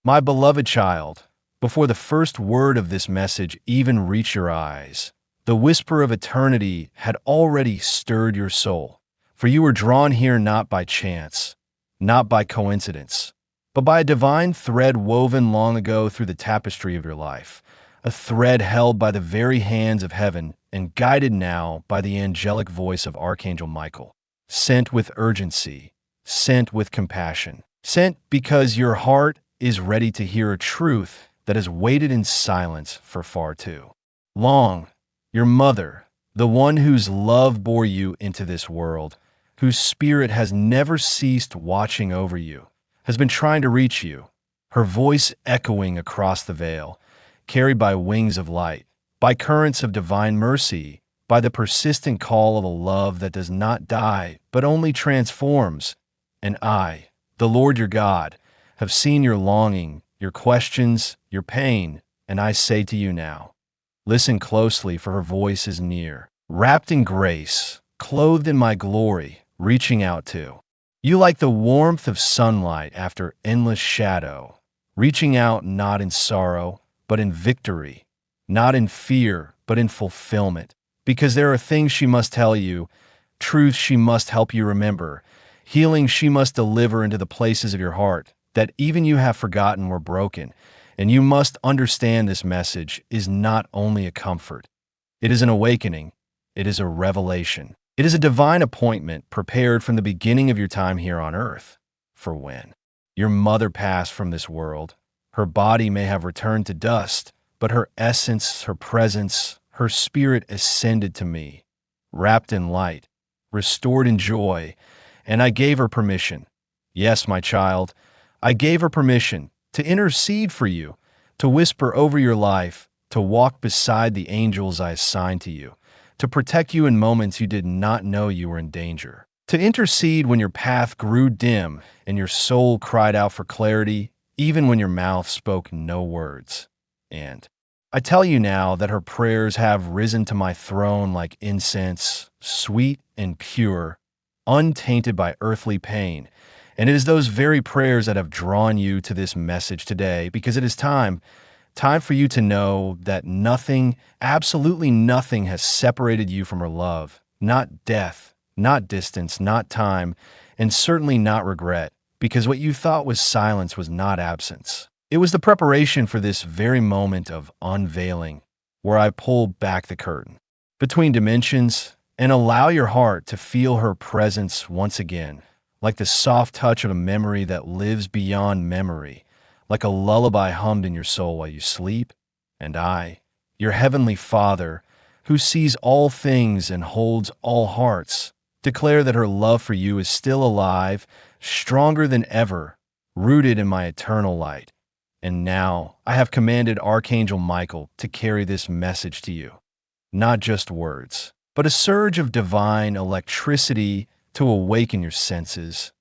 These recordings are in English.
My beloved child, before the first word of this message even reached your eyes, the whisper of eternity had already stirred your soul, for you were drawn here not by chance, not by coincidence, but by a divine thread woven long ago through the tapestry of your life, a thread held by the very hands of heaven and guided now by the angelic voice of Archangel Michael, sent with urgency, sent with compassion, sent because your heart is ready to hear a truth that has waited in silence for far too long. Your mother, the one whose love bore you into this world, whose spirit has never ceased watching over you, has been trying to reach you, her voice echoing across the veil, carried by wings of light, by currents of divine mercy, by the persistent call of a love that does not die, but only transforms. And I, the Lord your God, have seen your longing, your questions, your pain, and I say to you now, listen closely, for her voice is near, wrapped in grace, clothed in my glory, reaching out to you like the warmth of sunlight after endless shadow, reaching out not in sorrow, but in victory, not in fear, but in fulfillment, because there are things she must tell you, truths she must help you remember, healing she must deliver into the places of your heart that even you have forgotten were broken. And you must understand this message is not only a comfort. It is an awakening. It is a revelation. It is a divine appointment prepared from the beginning of your time here on earth. For when your mother passed from this world, her body may have returned to dust, but her essence, her presence, her spirit ascended to me, wrapped in light, restored in joy, and I gave her permission. Yes, my child, I gave her permission to intercede for you, to whisper over your life, to walk beside the angels I assigned to you, to protect you in moments you did not know you were in danger, to intercede when your path grew dim and your soul cried out for clarity, even when your mouth spoke no words. And I tell you now that her prayers have risen to my throne like incense, sweet and pure, untainted by earthly pain. And it is those very prayers that have drawn you to this message today, because it is time for you to know that nothing, absolutely nothing has separated you from her love. Not death, not distance, not time, and certainly not regret, because what you thought was silence was not absence. It was the preparation for this very moment of unveiling, where I pull back the curtain between dimensions and allow your heart to feel her presence once again, like the soft touch of a memory that lives beyond memory, like a lullaby hummed in your soul while you sleep. And I, your heavenly Father, who sees all things and holds all hearts, declare that her love for you is still alive, stronger than ever, rooted in my eternal light. And now I have commanded Archangel Michael to carry this message to you. Not just words, but a surge of divine electricity to awaken your senses,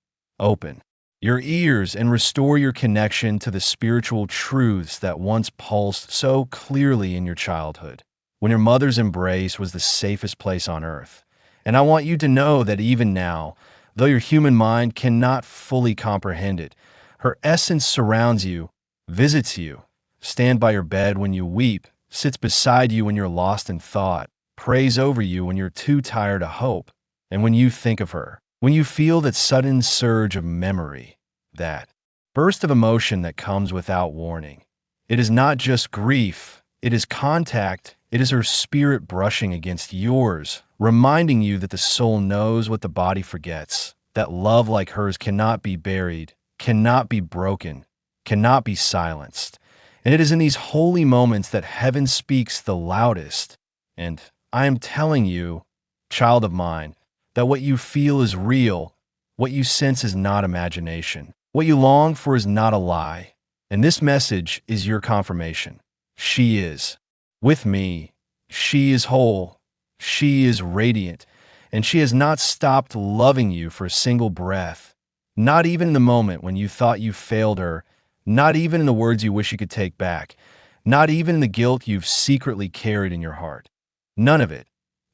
open your ears, and restore your connection to the spiritual truths that once pulsed so clearly in your childhood, when your mother's embrace was the safest place on earth. And I want you to know that even now, though your human mind cannot fully comprehend it, her essence surrounds you, visits you, stands by your bed when you weep, sits beside you when you're lost in thought, prays over you when you're too tired to hope. And when you think of her, when you feel that sudden surge of memory, that burst of emotion that comes without warning, it is not just grief, it is contact, it is her spirit brushing against yours, reminding you that the soul knows what the body forgets, that love like hers cannot be buried, cannot be broken, cannot be silenced. And it is in these holy moments that heaven speaks the loudest. And I am telling you, child of mine, that what you feel is real, what you sense is not imagination, what you long for is not a lie. And this message is your confirmation. She is with me. She is whole. She is radiant. And she has not stopped loving you for a single breath. Not even in the moment when you thought you failed her. Not even in the words you wish you could take back. Not even in the guilt you've secretly carried in your heart. None of it,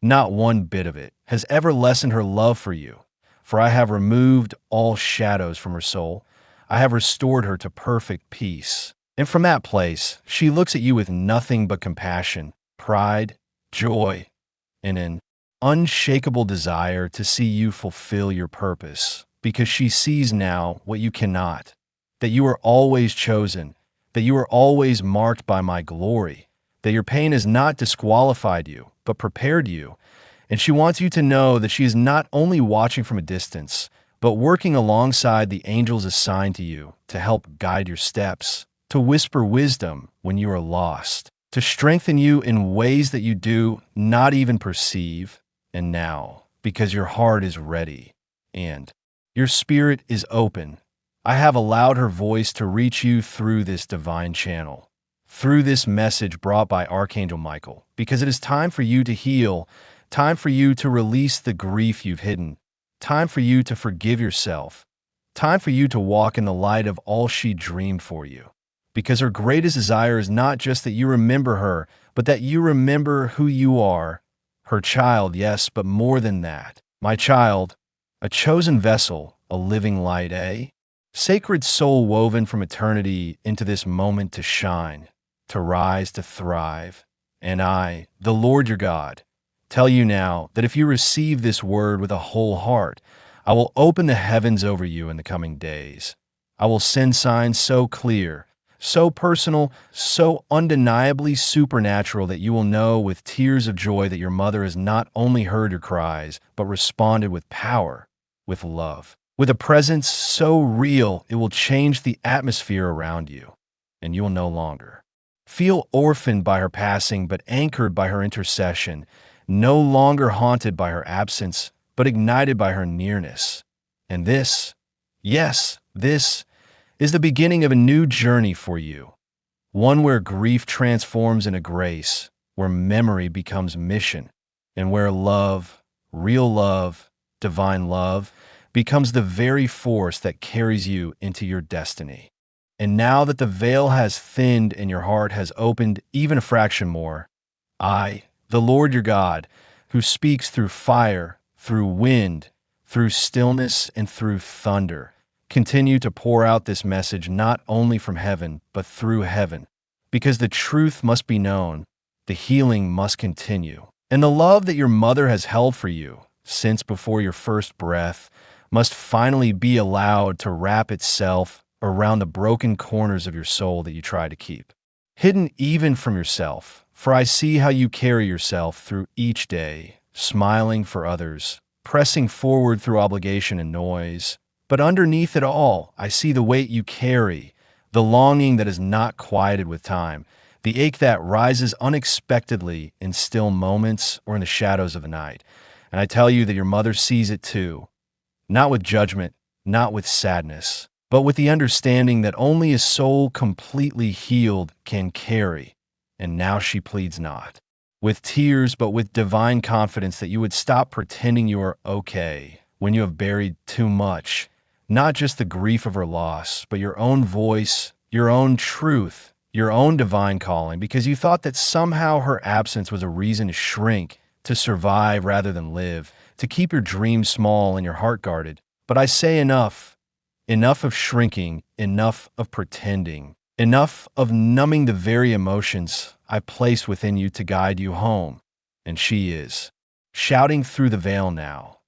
not one bit of it, has ever lessened her love for you. For I have removed all shadows from her soul. I have restored her to perfect peace. And from that place, she looks at you with nothing but compassion, pride, joy, and an unshakable desire to see you fulfill your purpose, because she sees now what you cannot, that you are always chosen, that you are always marked by my glory, that your pain has not disqualified you, but prepared you. And she wants you to know that she is not only watching from a distance, but working alongside the angels assigned to you to help guide your steps, to whisper wisdom when you are lost, to strengthen you in ways that you do not even perceive. And now, because your heart is ready and your spirit is open, I have allowed her voice to reach you through this divine channel, through this message brought by Archangel Michael, because it is time for you to heal, time for you to release the grief you've hidden, time for you to forgive yourself, time for you to walk in the light of all she dreamed for you. Because her greatest desire is not just that you remember her, but that you remember who you are, her child, yes, but more than that. My child, a chosen vessel, a living light, sacred soul woven from eternity into this moment to shine, to rise, to thrive. And I, the Lord your God, tell you now that if you receive this word with a whole heart, I will open the heavens over you in the coming days. I will send signs so clear, so personal, so undeniably supernatural that you will know with tears of joy that your mother has not only heard your cries, but responded with power, with love, with a presence so real it will change the atmosphere around you, and you will no longer feel orphaned by her passing, but anchored by her intercession, no longer haunted by her absence, but ignited by her nearness. And this, yes, this is the beginning of a new journey for you, one where grief transforms into grace, where memory becomes mission, and where love, real love, divine love, becomes the very force that carries you into your destiny. And now that the veil has thinned and your heart has opened even a fraction more, I, the Lord your God, who speaks through fire, through wind, through stillness, and through thunder, continue to pour out this message not only from heaven, but through heaven, because the truth must be known, the healing must continue, and the love that your mother has held for you since before your first breath must finally be allowed to wrap itself around the broken corners of your soul that you try to keep hidden even from yourself. For I see how you carry yourself through each day, smiling for others, pressing forward through obligation and noise. But underneath it all, I see the weight you carry, the longing that is not quieted with time, the ache that rises unexpectedly in still moments or in the shadows of the night. And I tell you that your mother sees it too, not with judgment, not with sadness, but with the understanding that only a soul completely healed can carry. And now she pleads not with tears, but with divine confidence that you would stop pretending you are okay when you have buried too much. Not just the grief of her loss, but your own voice, your own truth, your own divine calling, because you thought that somehow her absence was a reason to shrink, to survive rather than live, to keep your dreams small and your heart guarded. But I say enough. Enough of shrinking, enough of pretending, enough of numbing the very emotions I placed within you to guide you home. And she is shouting through the veil now,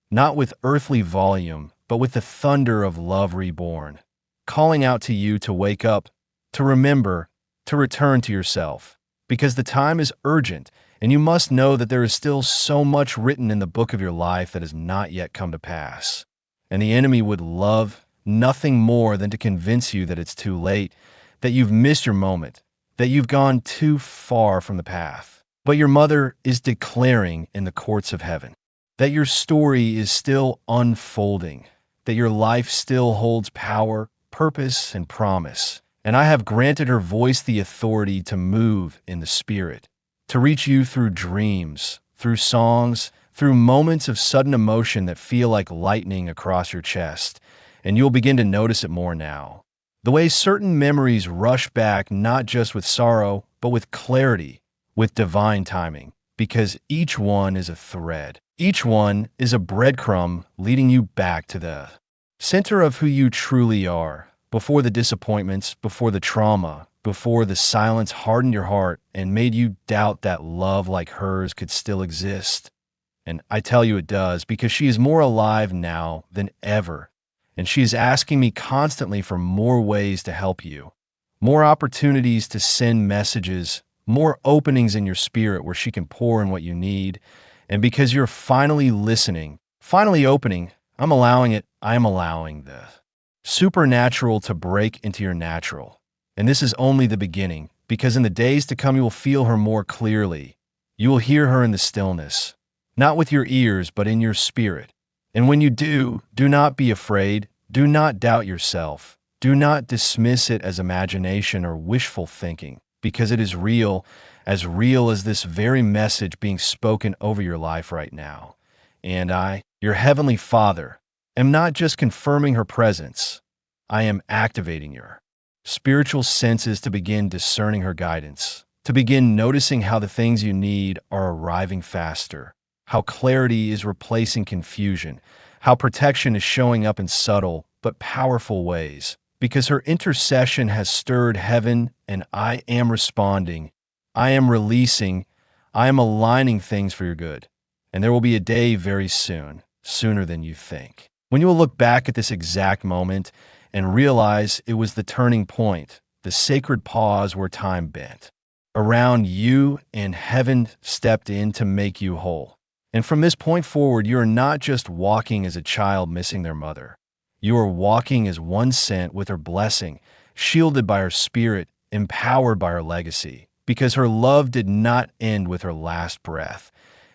not with earthly volume, but with the thunder of love reborn, calling out to you to wake up, to remember, to return to yourself, because the time is urgent, and you must know that there is still so much written in the book of your life that has not yet come to pass. And the enemy would love nothing more than to convince you that it's too late, that you've missed your moment, that you've gone too far from the path. But your mother is declaring in the courts of heaven that your story is still unfolding, that your life still holds power, purpose, and promise. And I have granted her voice the authority to move in the Spirit, to reach you through dreams, through songs, through moments of sudden emotion that feel like lightning across your chest. And you'll begin to notice it more now. The way certain memories rush back, not just with sorrow, but with clarity, with divine timing, because each one is a thread. Each one is a breadcrumb leading you back to the center of who you truly are, before the disappointments, before the trauma, before the silence hardened your heart and made you doubt that love like hers could still exist. And I tell you it does, because she is more alive now than ever. And she is asking me constantly for more ways to help you, more opportunities to send messages, more openings in your spirit where she can pour in what you need. And because you're finally listening, finally opening, I'm allowing it. I'm allowing the supernatural to break into your natural. And this is only the beginning, because in the days to come, you will feel her more clearly. You will hear her in the stillness, not with your ears, but in your spirit. And when you do not be afraid. Do not doubt yourself. Do not dismiss it as imagination or wishful thinking, because it is real as this very message being spoken over your life right now. And I, your Heavenly Father, am not just confirming her presence. I am activating your spiritual senses to begin discerning her guidance, to begin noticing how the things you need are arriving faster, how clarity is replacing confusion, how protection is showing up in subtle but powerful ways, because her intercession has stirred heaven and I am responding. I am releasing. I am aligning things for your good. And there will be a day very soon, sooner than you think, when you will look back at this exact moment and realize it was the turning point, the sacred pause where time bent around you and heaven stepped in to make you whole. And from this point forward, you are not just walking as a child missing their mother. You are walking as one sent with her blessing, shielded by her spirit, empowered by her legacy, because her love did not end with her last breath.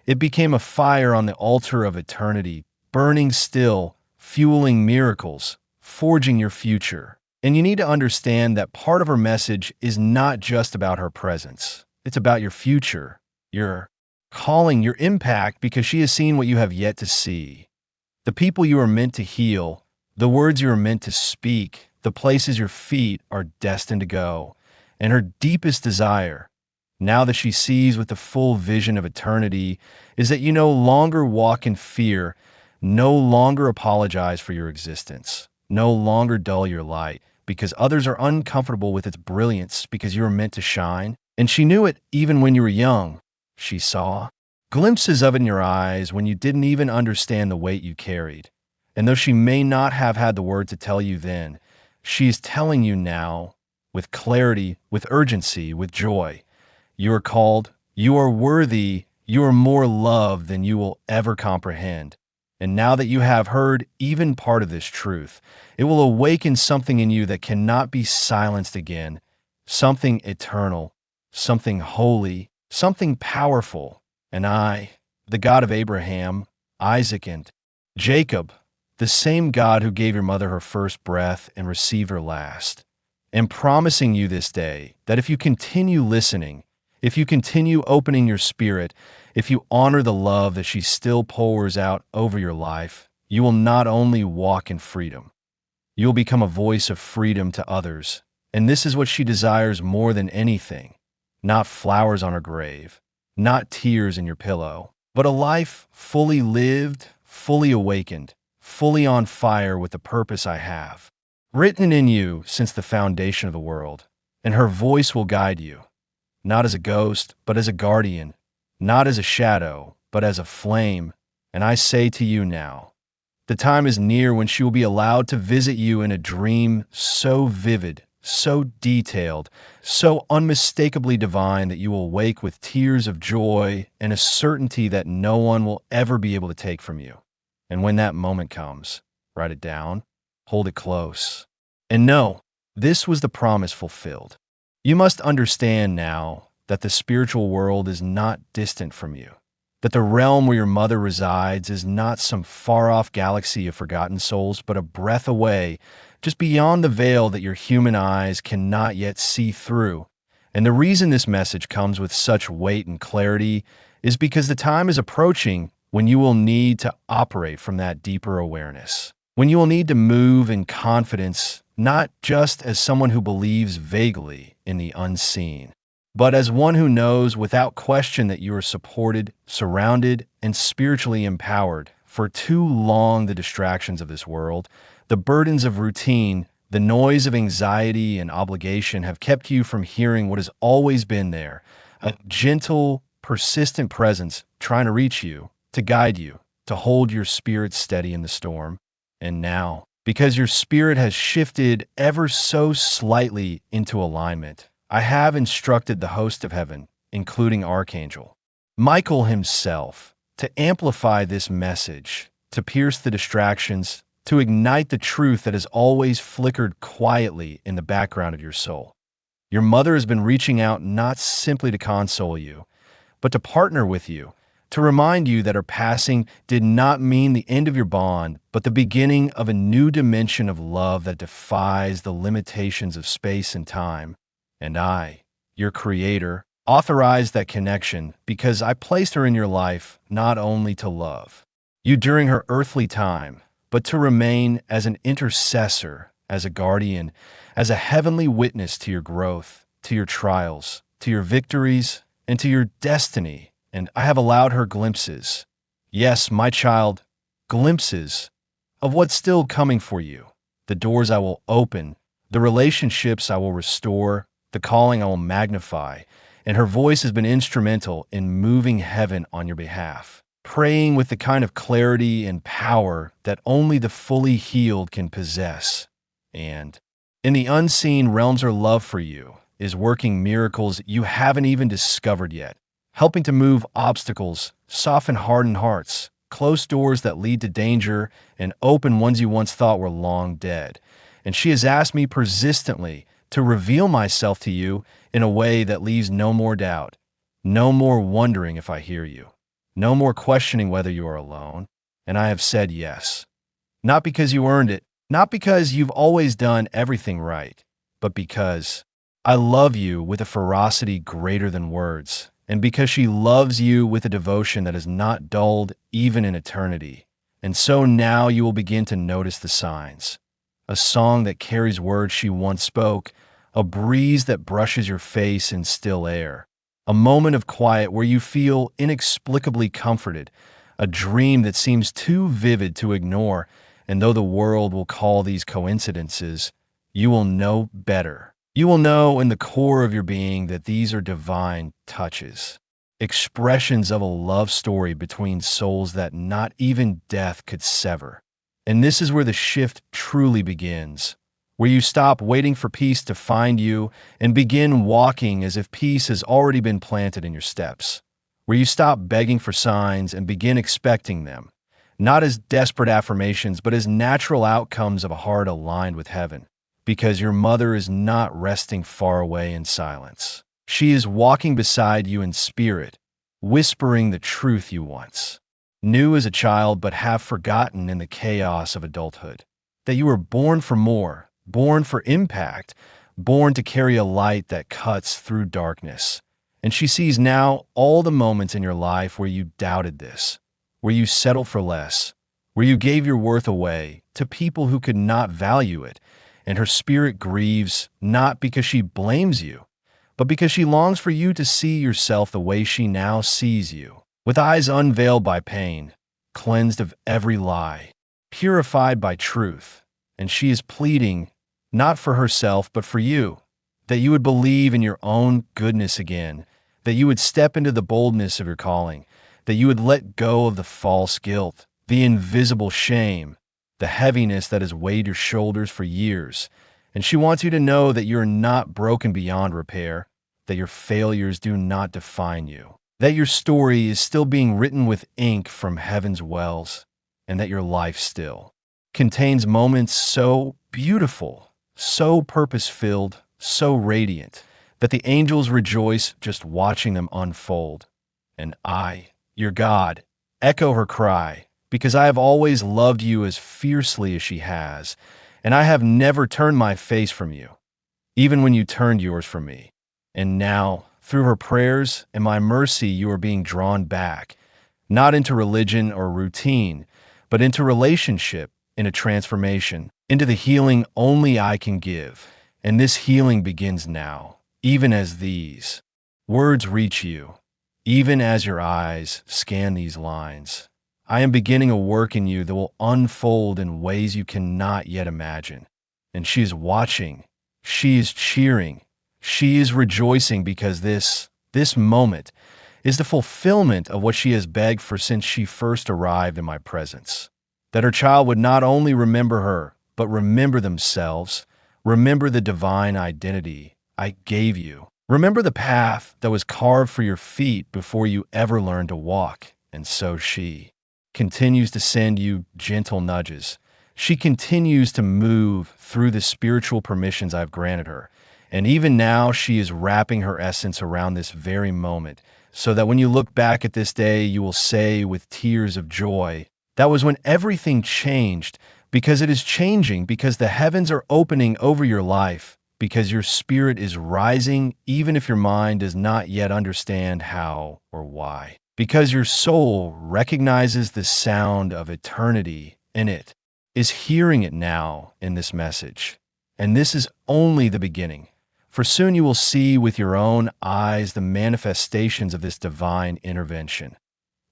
It became a fire on the altar of eternity, burning still, fueling miracles, forging your future. And you need to understand that part of her message is not just about her presence. It's about your future, your calling, your impact, because she has seen what you have yet to see. The people you are meant to heal, the words you are meant to speak, the places your feet are destined to go. And her deepest desire, now that she sees with the full vision of eternity, is that you no longer walk in fear, no longer apologize for your existence, no longer dull your light, because others are uncomfortable with its brilliance because you are meant to shine. And she knew it even when you were young. She saw glimpses of it in your eyes when you didn't even understand the weight you carried. And though she may not have had the word to tell you then, she is telling you now with clarity, with urgency, with joy. You are called, you are worthy, you are more loved than you will ever comprehend. And now that you have heard even part of this truth, it will awaken something in you that cannot be silenced again, something eternal, something holy, something powerful. And I, the God of Abraham, Isaac, and Jacob, the same God who gave your mother her first breath and received her last, am promising you this day that if you continue listening, if you continue opening your spirit, if you honor the love that she still pours out over your life, you will not only walk in freedom, you will become a voice of freedom to others. And this is what she desires more than anything. Not flowers on her grave, not tears in your pillow, but a life fully lived, fully awakened, fully on fire with the purpose I have written in you since the foundation of the world. And her voice will guide you, not as a ghost, but as a guardian, not as a shadow, but as a flame. And I say to you now, the time is near when she will be allowed to visit you in a dream so vivid, so detailed, so unmistakably divine that you will wake with tears of joy and a certainty that no one will ever be able to take from you. And when that moment comes, write it down, hold it close, and know this was the promise fulfilled. You must understand now that the spiritual world is not distant from you, that the realm where your mother resides is not some far-off galaxy of forgotten souls, but a breath away, just beyond the veil that your human eyes cannot yet see through. And the reason this message comes with such weight and clarity is because the time is approaching when you will need to operate from that deeper awareness, when you will need to move in confidence, not just as someone who believes vaguely in the unseen, but as one who knows without question that you are supported, surrounded, and spiritually empowered. For too long, the distractions of this world, the burdens of routine, The noise of anxiety and obligation have kept you from hearing what has always been there, a gentle, persistent presence trying to reach you, to guide you, to hold your spirit steady in the storm. And now, because your spirit has shifted ever so slightly into alignment, I have instructed the host of heaven, including Archangel Michael himself, to amplify this message, to pierce the distractions, to ignite the truth that has always flickered quietly in the background of your soul. Your mother has been reaching out not simply to console you, but to partner with you, to remind you that her passing did not mean the end of your bond, but the beginning of a new dimension of love that defies the limitations of space and time. And I, your creator, authorized that connection because I placed her in your life not only to love you during her earthly time, but to remain as an intercessor, as a guardian, as a heavenly witness to your growth, to your trials, to your victories, and to your destiny. And I have allowed her glimpses, yes, my child, glimpses of what's still coming for you, the doors I will open, the relationships I will restore, the calling I will magnify, and her voice has been instrumental in moving heaven on your behalf, praying with the kind of clarity and power that only the fully healed can possess. And in the unseen realms, her love for you is working miracles you haven't even discovered yet, helping to move obstacles, soften hardened hearts, close doors that lead to danger, and open ones you once thought were long dead. And she has asked me persistently to reveal myself to you in a way that leaves no more doubt, no more wondering if I hear you, no more questioning whether you are alone. And I have said yes. Not because you earned it, not because you've always done everything right, but because I love you with a ferocity greater than words, and because she loves you with a devotion that is not dulled even in eternity. And so now you will begin to notice the signs. A song that carries words she once spoke, a breeze that brushes your face in still air, a moment of quiet where you feel inexplicably comforted, a dream that seems too vivid to ignore, and though the world will call these coincidences, you will know better. You will know in the core of your being that these are divine touches, expressions of a love story between souls that not even death could sever. And this is where the shift truly begins, where you stop waiting for peace to find you and begin walking as if peace has already been planted in your steps, where you stop begging for signs and begin expecting them, not as desperate affirmations, but as natural outcomes of a heart aligned with heaven, because your mother is not resting far away in silence. She is walking beside you in spirit, whispering the truth you once knew as a child but have forgotten in the chaos of adulthood, that you were born for more, born for impact, born to carry a light that cuts through darkness. And she sees now all the moments in your life where you doubted this, where you settled for less, where you gave your worth away to people who could not value it. And her spirit grieves not because she blames you, but because she longs for you to see yourself the way she now sees you, with eyes unveiled by pain, cleansed of every lie, purified by truth. And she is pleading, not for herself, but for you, that you would believe in your own goodness again, that you would step into the boldness of your calling, that you would let go of the false guilt, the invisible shame, the heaviness that has weighed your shoulders for years. And she wants you to know that you're not broken beyond repair, that your failures do not define you, that your story is still being written with ink from heaven's wells, and that your life still contains moments so beautiful, so purpose-filled, so radiant, that the angels rejoice just watching them unfold. And I, your God, echo her cry, because I have always loved you as fiercely as she has, and I have never turned my face from you, even when you turned yours from me. And now, through her prayers and my mercy, you are being drawn back, not into religion or routine, but into relationship, into transformation, into the healing only I can give. And this healing begins now, even as these words reach you, even as your eyes scan these lines. I am beginning a work in you that will unfold in ways you cannot yet imagine. And she is watching. She is cheering. She is rejoicing because this moment is the fulfillment of what she has begged for since she first arrived in my presence. That her child would not only remember her, but remember themselves, remember the divine identity I gave you. Remember the path that was carved for your feet before you ever learned to walk. And so she continues to send you gentle nudges. She continues to move through the spiritual permissions I've granted her. And even now, she is wrapping her essence around this very moment, so that when you look back at this day, you will say with tears of joy, that was when everything changed, because it is changing, because the heavens are opening over your life, because your spirit is rising, even if your mind does not yet understand how or why, because your soul recognizes the sound of eternity in it, is hearing it now in this message. And this is only the beginning. For soon you will see with your own eyes the manifestations of this divine intervention.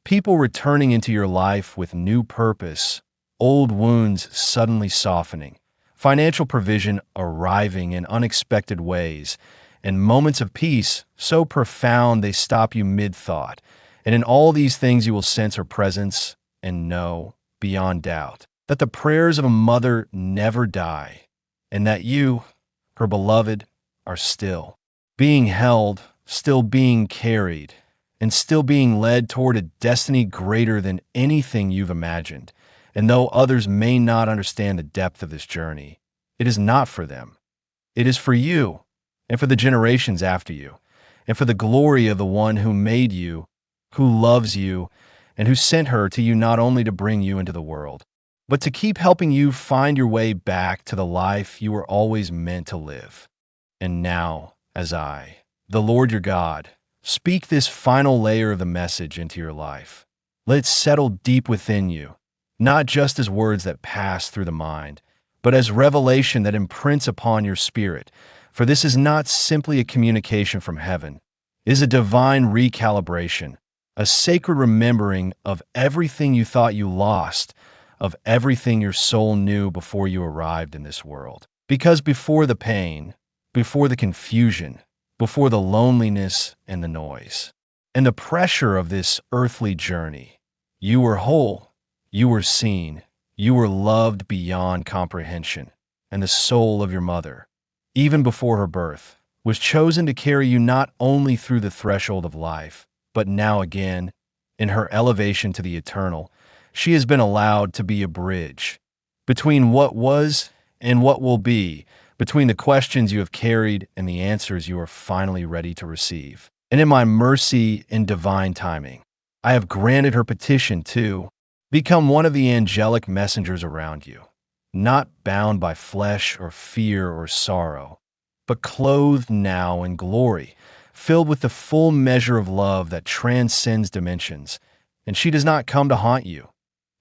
People returning into your life with new purpose, old wounds suddenly softening, financial provision arriving in unexpected ways, and moments of peace so profound they stop you mid-thought. And in all these things you will sense her presence and know, beyond doubt, that the prayers of a mother never die, and that you, her beloved, are still being held, still being carried, and still being led toward a destiny greater than anything you've imagined. And though others may not understand the depth of this journey, it is not for them. It is for you, and for the generations after you, and for the glory of the one who made you, who loves you, and who sent her to you not only to bring you into the world, but to keep helping you find your way back to the life you were always meant to live. And now, as I, the Lord your God, speak this final layer of the message into your life, let it settle deep within you, not just as words that pass through the mind, but as revelation that imprints upon your spirit. For this is not simply a communication from heaven. It is a divine recalibration, a sacred remembering of everything you thought you lost, of everything your soul knew before you arrived in this world. Because before the pain, before the confusion, before the loneliness and the noise, and the pressure of this earthly journey, you were whole, you were seen, you were loved beyond comprehension, and the soul of your mother, even before her birth, was chosen to carry you not only through the threshold of life, but now again, in her elevation to the eternal, she has been allowed to be a bridge between what was and what will be, between the questions you have carried and the answers you are finally ready to receive. And in my mercy and divine timing, I have granted her petition to become one of the angelic messengers around you, not bound by flesh or fear or sorrow, but clothed now in glory, filled with the full measure of love that transcends dimensions. And she does not come to haunt you,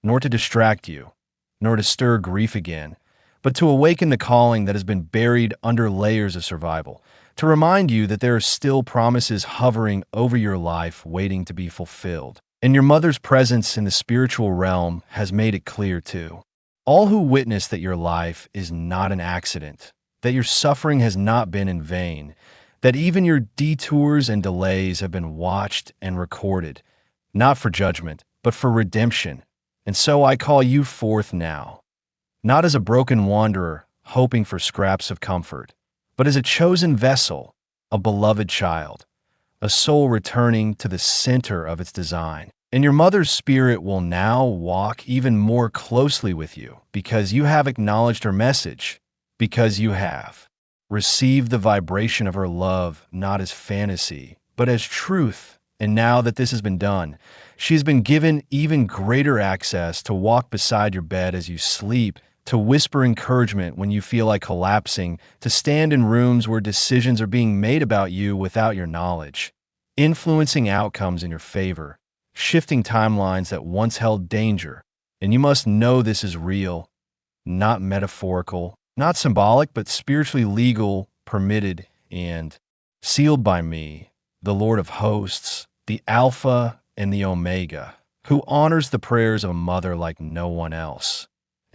nor to distract you, nor to stir grief again, but to awaken the calling that has been buried under layers of survival, to remind you that there are still promises hovering over your life waiting to be fulfilled. And your mother's presence in the spiritual realm has made it clear too. All who witness that your life is not an accident, that your suffering has not been in vain, that even your detours and delays have been watched and recorded, not for judgment, but for redemption. And so I call you forth now, not as a broken wanderer hoping for scraps of comfort, but as a chosen vessel, a beloved child, a soul returning to the center of its design. And your mother's spirit will now walk even more closely with you because you have acknowledged her message, because you have received the vibration of her love not as fantasy, but as truth. And now that this has been done, she has been given even greater access to walk beside your bed as you sleep, to whisper encouragement when you feel like collapsing, to stand in rooms where decisions are being made about you without your knowledge, influencing outcomes in your favor, shifting timelines that once held danger. And you must know this is real, not metaphorical, not symbolic, but spiritually legal, permitted, and sealed by me, the Lord of hosts, the Alpha and the Omega, who honors the prayers of a mother like no one else.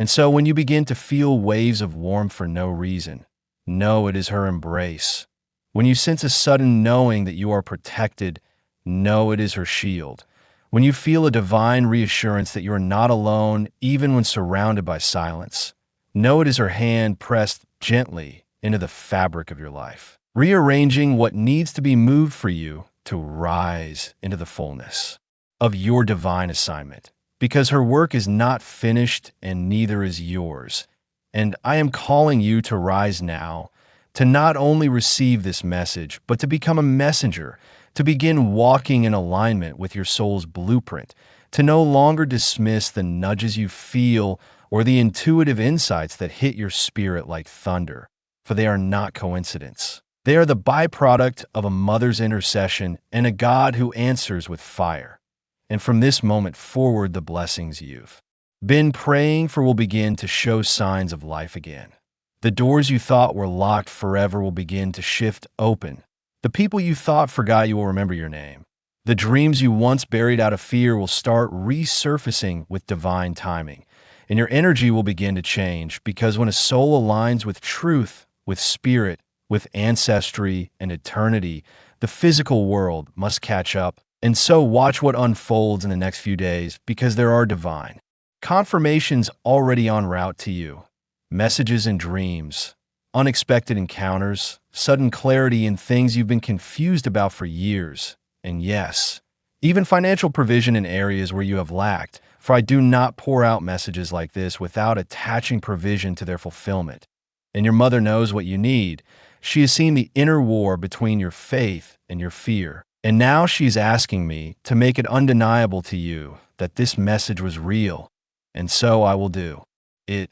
And so when you begin to feel waves of warmth for no reason, know it is her embrace. When you sense a sudden knowing that you are protected, know it is her shield. When you feel a divine reassurance that you are not alone, even when surrounded by silence, know it is her hand pressed gently into the fabric of your life, rearranging what needs to be moved for you to rise into the fullness of your divine assignment. Because her work is not finished and neither is yours. And I am calling you to rise now, to not only receive this message, but to become a messenger, to begin walking in alignment with your soul's blueprint, to no longer dismiss the nudges you feel or the intuitive insights that hit your spirit like thunder, for they are not coincidence. They are the byproduct of a mother's intercession and a God who answers with fire. And from this moment forward, the blessings you've been praying for will begin to show signs of life again. The doors you thought were locked forever will begin to shift open. The people you thought forgot you will remember your name. The dreams you once buried out of fear will start resurfacing with divine timing. And your energy will begin to change, because when a soul aligns with truth, with spirit, with ancestry and eternity, the physical world must catch up. And so watch what unfolds in the next few days, because there are divine confirmations already en route to you. Messages and dreams, unexpected encounters, sudden clarity in things you've been confused about for years. And yes, even financial provision in areas where you have lacked, for I do not pour out messages like this without attaching provision to their fulfillment. And your mother knows what you need. She has seen the inner war between your faith and your fear. And now she's asking me to make it undeniable to you that this message was real. And so I will do it.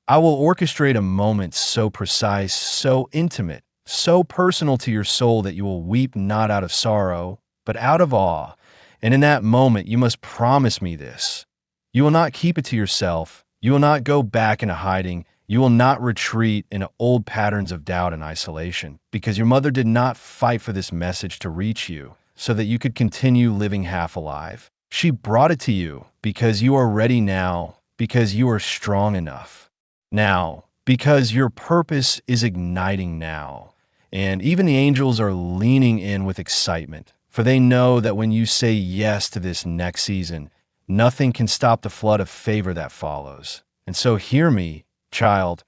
I will orchestrate a moment so precise, so intimate, so personal to your soul that you will weep not out of sorrow, but out of awe. And in that moment, you must promise me this. You will not keep it to yourself. You will not go back into hiding. You will not retreat into old patterns of doubt and isolation, because your mother did not fight for this message to reach you so that you could continue living half alive. She brought it to you because you are ready now, because you are strong enough now, because your purpose is igniting now. And even the angels are leaning in with excitement, for they know that when you say yes to this next season, nothing can stop the flood of favor that follows. And so hear me, child,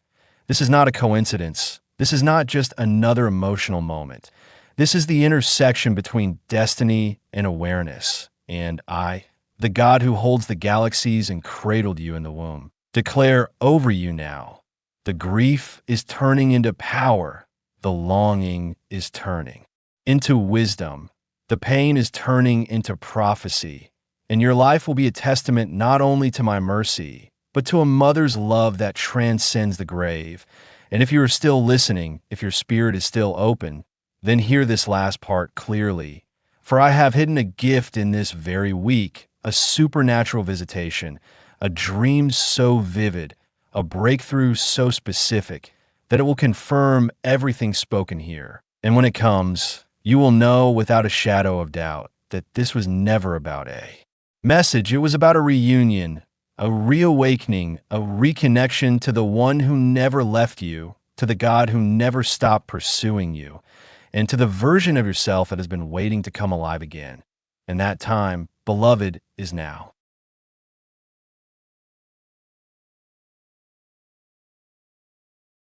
this is not a coincidence. This is not just another emotional moment. This is the intersection between destiny and awareness. And I, the God who holds the galaxies and cradled you in the womb, declare over you now, the grief is turning into power. The longing is turning into wisdom. The pain is turning into prophecy. And your life will be a testament not only to my mercy, but to a mother's love that transcends the grave. And if you are still listening, if your spirit is still open, then hear this last part clearly. For I have hidden a gift in this very week, a supernatural visitation, a dream so vivid, a breakthrough so specific, that it will confirm everything spoken here. And when it comes, you will know without a shadow of doubt that this was never about a message. It was about a reunion, a reawakening, a reconnection to the one who never left you, to the God who never stopped pursuing you, and to the version of yourself that has been waiting to come alive again. And that time, beloved, is now.